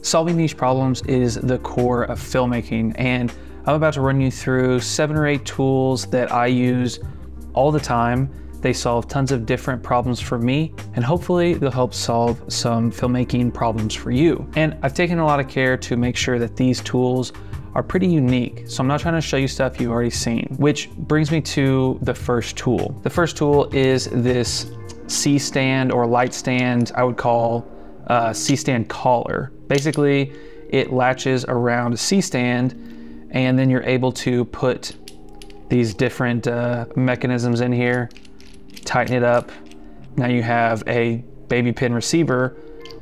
Solving niche problems is the core of filmmaking, and I'm about to run you through 7 or 8 tools that I use all the time. They solve tons of different problems for me, and hopefully they'll help solve some filmmaking problems for you. And I've taken a lot of care to make sure that these tools are pretty unique. So I'm not trying to show you stuff you've already seen, which brings me to the first tool. The first tool is this C-stand or light stand, I would call C-stand collar. Basically, it latches around a C-stand, and then you're able to put these different mechanisms in here, tighten it up. Now you have a baby pin receiver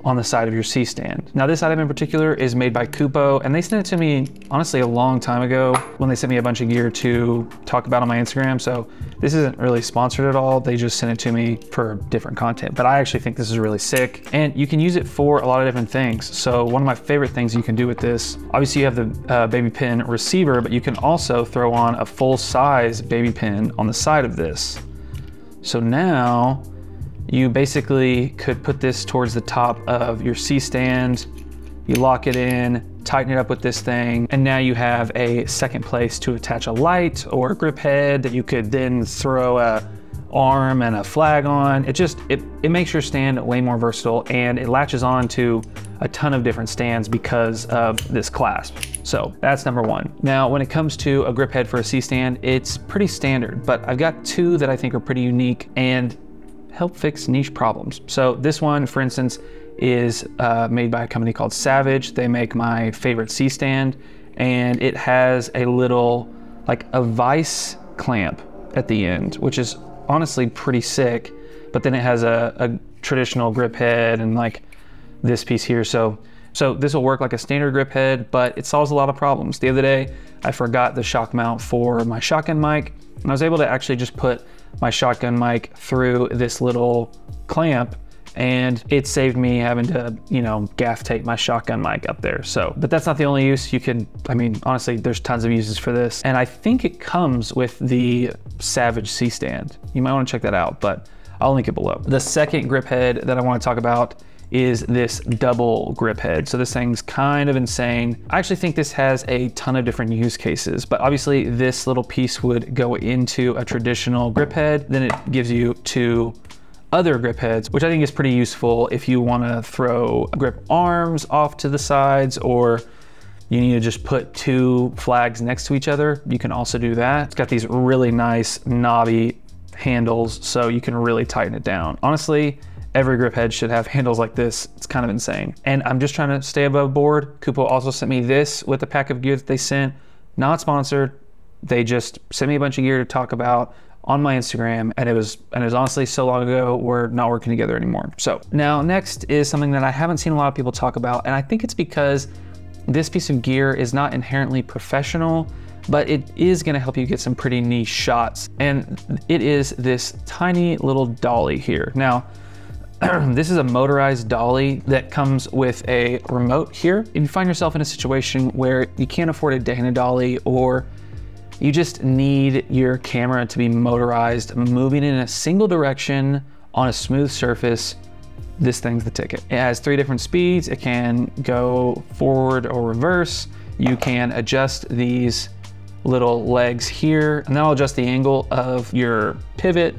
on the side of your C-stand. Now this item in particular is made by Kupo, and they sent it to me honestly a long time ago when they sent me a bunch of gear to talk about on my Instagram. So this isn't really sponsored at all. They just sent it to me for different content, but I actually think this is really sick, and you can use it for a lot of different things. So one of my favorite things you can do with this, obviously you have the baby pin receiver, but you can also throw on a full size baby pin on the side of this. So now you basically could put this towards the top of your C-stand, you lock it in, tighten it up with this thing, and now you have a second place to attach a light or a grip head that you could then throw a arm and a flag on. It makes your stand way more versatile, and it latches on to a ton of different stands because of this clasp. So that's number one. Now, when it comes to a grip head for a C-stand, it's pretty standard, but I've got 2 that I think are pretty unique and help fix niche problems. So this one, for instance, is made by a company called Savage. They make my favorite C-stand, and it has a little, like a vice clamp at the end, which is honestly pretty sick, but then it has a traditional grip head and like this piece here. So this will work like a standard grip head, but it solves a lot of problems. The other day, I forgot the shock mount for my shotgun mic, and I was able to actually just put my shotgun mic through this little clamp, and it saved me having to, you know, gaff tape my shotgun mic up there. So, but that's not the only use. You could, I mean, honestly, there's tons of uses for this. And I think it comes with the Savage C-stand. You might want to check that out, but I'll link it below. The second grip head that I want to talk about is this double grip head. So this thing's kind of insane. I actually think this has a ton of different use cases, but obviously this little piece would go into a traditional grip head. Then it gives you 2 other grip heads, which I think is pretty useful if you want to throw grip arms off to the sides, or you need to just put 2 flags next to each other. You can also do that. It's got these really nice knobby handles, so you can really tighten it down. Honestly, every grip head should have handles like this. It's kind of insane. And I'm just trying to stay above board. Kupo also sent me this with a pack of gear that they sent. Not sponsored. They just sent me a bunch of gear to talk about on my Instagram, and it was honestly so long ago, we're not working together anymore. So now next is something that I haven't seen a lot of people talk about, and I think it's because this piece of gear is not inherently professional, but it is gonna help you get some pretty niche shots. And it is this tiny little dolly here. Now, this is a motorized dolly that comes with a remote here. If you find yourself in a situation where you can't afford a Dana dolly, or you just need your camera to be motorized, moving in a single direction on a smooth surface, this thing's the ticket. It has 3 different speeds. It can go forward or reverse. You can adjust these little legs here, and that'll adjust the angle of your pivot.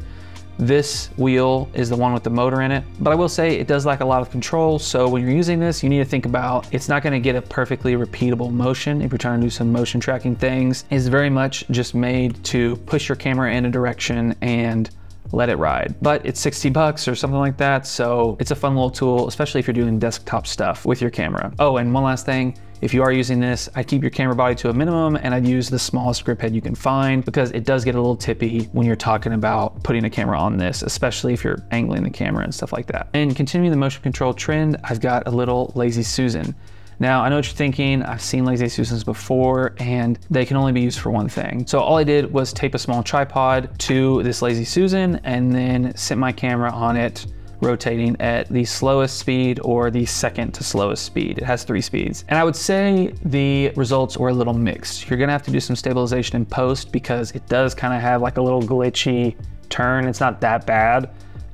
This wheel is the one with the motor in it, but I will say it does lack a lot of control. So when you're using this, you need to think about, it's not gonna get a perfectly repeatable motion if you're trying to do some motion tracking things. It's very much just made to push your camera in a direction and let it ride. But it's 60 bucks or something like that, so it's a fun little tool, especially if you're doing desktop stuff with your camera. Oh, and one last thing, if you are using this, I'd keep your camera body to a minimum, and I'd use the smallest grip head you can find, because it does get a little tippy when you're talking about putting a camera on this, especially if you're angling the camera and stuff like that. And continuing the motion control trend, I've got a little Lazy Susan. Now, I know what you're thinking. I've seen Lazy Susans before, and they can only be used for one thing. So all I did was tape a small tripod to this Lazy Susan, and then sit my camera on it, rotating at the slowest speed or the second to slowest speed. It has 3 speeds. And I would say the results were a little mixed. You're gonna have to do some stabilization in post, because it does kind of have like a little glitchy turn. It's not that bad,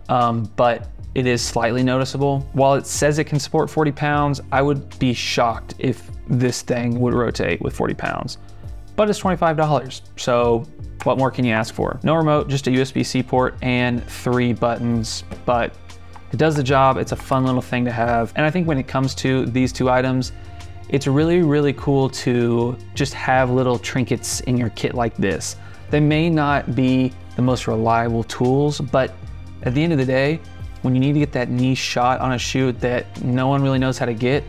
but it is slightly noticeable. While it says it can support 40 pounds, I would be shocked if this thing would rotate with 40 pounds. But it's $25, so what more can you ask for? No remote, just a USB-C port and 3 buttons, but it does the job. It's a fun little thing to have. And I think when it comes to these 2 items, it's really, really cool to just have little trinkets in your kit like this. They may not be the most reliable tools, but at the end of the day, when you need to get that niche shot on a shoot that no one really knows how to get,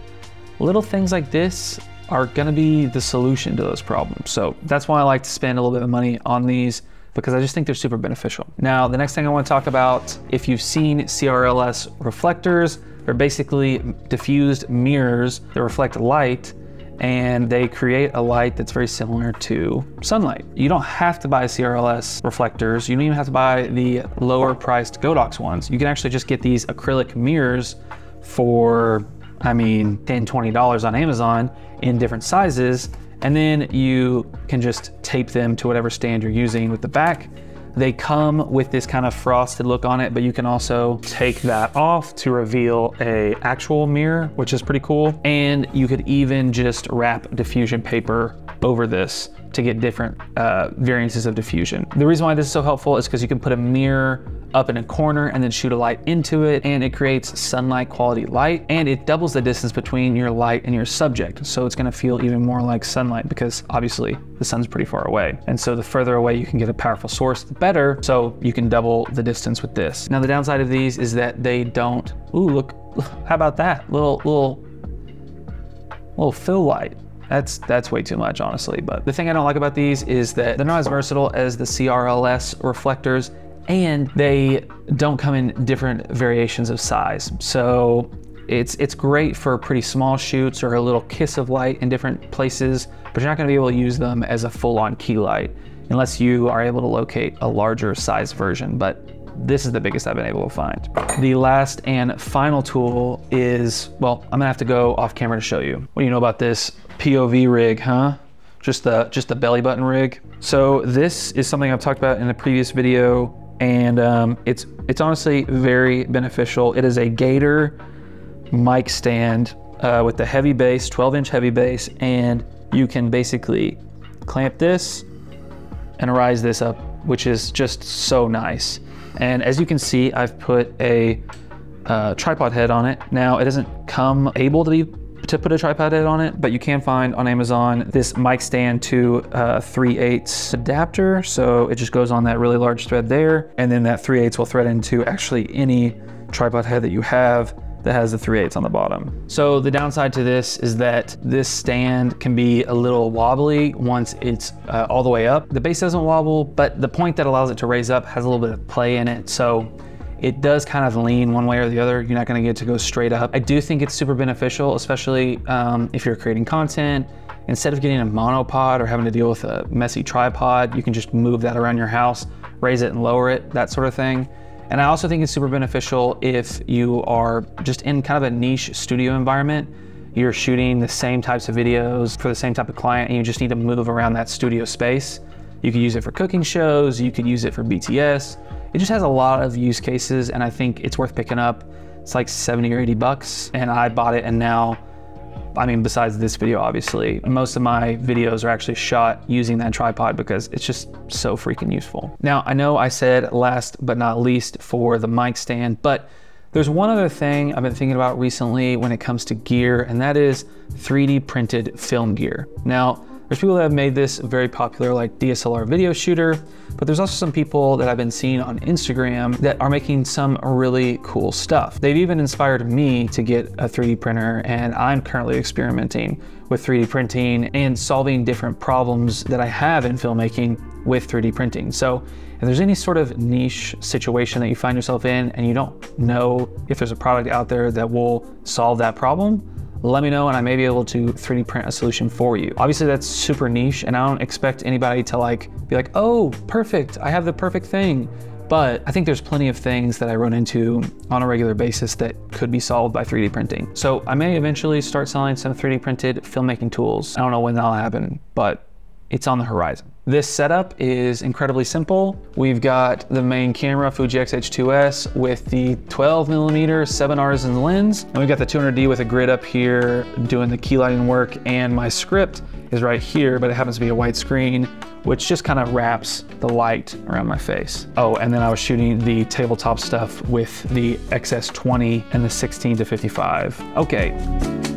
little things like this are gonna be the solution to those problems. So that's why I like to spend a little bit of money on these, because I just think they're super beneficial. Now, the next thing I want to talk about, if you've seen CRLS reflectors, they're basically diffused mirrors that reflect light, and they create a light that's very similar to sunlight. You don't have to buy CRLS reflectors. You don't even have to buy the lower priced Godox ones. You can actually just get these acrylic mirrors for, I mean, $10, $20 on Amazon in different sizes, and then you can just tape them to whatever stand you're using with the back. They come with this kind of frosted look on it, but you can also take that off to reveal a actual mirror, which is pretty cool. And you could even just wrap diffusion paper over this to get different variances of diffusion. The reason why this is so helpful is because you can put a mirror up in a corner and then shoot a light into it, and it creates sunlight quality light, and it doubles the distance between your light and your subject. So it's gonna feel even more like sunlight, because obviously the sun's pretty far away. And so the further away you can get a powerful source, the better. So you can double the distance with this. Now the downside of these is that they don't, ooh, look, how about that? Little fill light. That's way too much, honestly. But the thing I don't like about these is that they're not as versatile as the CRLS reflectors, and they don't come in different variations of size. So it's great for pretty small shoots or a little kiss of light in different places, but you're not gonna be able to use them as a full-on key light unless you are able to locate a larger size version. But this is the biggest I've been able to find. The last and final tool is, well, I'm gonna have to go off camera to show you. What do you know about this POV rig, huh? Just the belly button rig. So this is something I've talked about in a previous video, and it's honestly very beneficial. It is a Gator mic stand with the heavy base, 12-inch heavy base, and you can basically clamp this and rise this up, which is just so nice. And as you can see, I've put a tripod head on it. Now, it doesn't come able to put a tripod head on it, but you can find on Amazon this mic stand to 3/8 adapter. So it just goes on that really large thread there, and then that 3/8 will thread into actually any tripod head that you have that has the 3/8 on the bottom. So the downside to this is that this stand can be a little wobbly once it's all the way up. The base doesn't wobble, but the point that allows it to raise up has a little bit of play in it. So it does kind of lean one way or the other. You're not gonna get to go straight up. I do think it's super beneficial, especially if you're creating content. Instead of getting a monopod or having to deal with a messy tripod, you can just move that around your house, raise it and lower it, that sort of thing. And I also think it's super beneficial if you are just in kind of a niche studio environment. You're shooting the same types of videos for the same type of client, and you just need to move around that studio space. You could use it for cooking shows, you could use it for BTS. It just has a lot of use cases, and I think it's worth picking up. It's like 70 or 80 bucks, and I bought it, and now, I mean, besides this video, obviously, most of my videos are actually shot using that tripod because it's just so freaking useful. Now, I know I said last but not least for the mic stand, but there's one other thing I've been thinking about recently when it comes to gear, and that is 3D printed film gear. Now, there's people that have made this very popular, like DSLR video shooter, but there's also some people that I've been seeing on Instagram that are making some really cool stuff. They've even inspired me to get a 3D printer, and I'm currently experimenting with 3D printing and solving different problems that I have in filmmaking with 3D printing. So if there's any sort of niche situation that you find yourself in and you don't know if there's a product out there that will solve that problem, let me know and I may be able to 3D print a solution for you. Obviously that's super niche, and I don't expect anybody to be like, oh, perfect, I have the perfect thing. But I think there's plenty of things that I run into on a regular basis that could be solved by 3D printing. So I may eventually start selling some 3D printed filmmaking tools. I don't know when that'll happen, but it's on the horizon. This setup is incredibly simple. We've got the main camera, Fuji X-H2S, with the 12mm 7R lens. And we've got the 200D with a grid up here doing the key lighting work, and my script is right here, but it happens to be a white screen, which just kind of wraps the light around my face. Oh, and then I was shooting the tabletop stuff with the XS20 and the 16-55. Okay.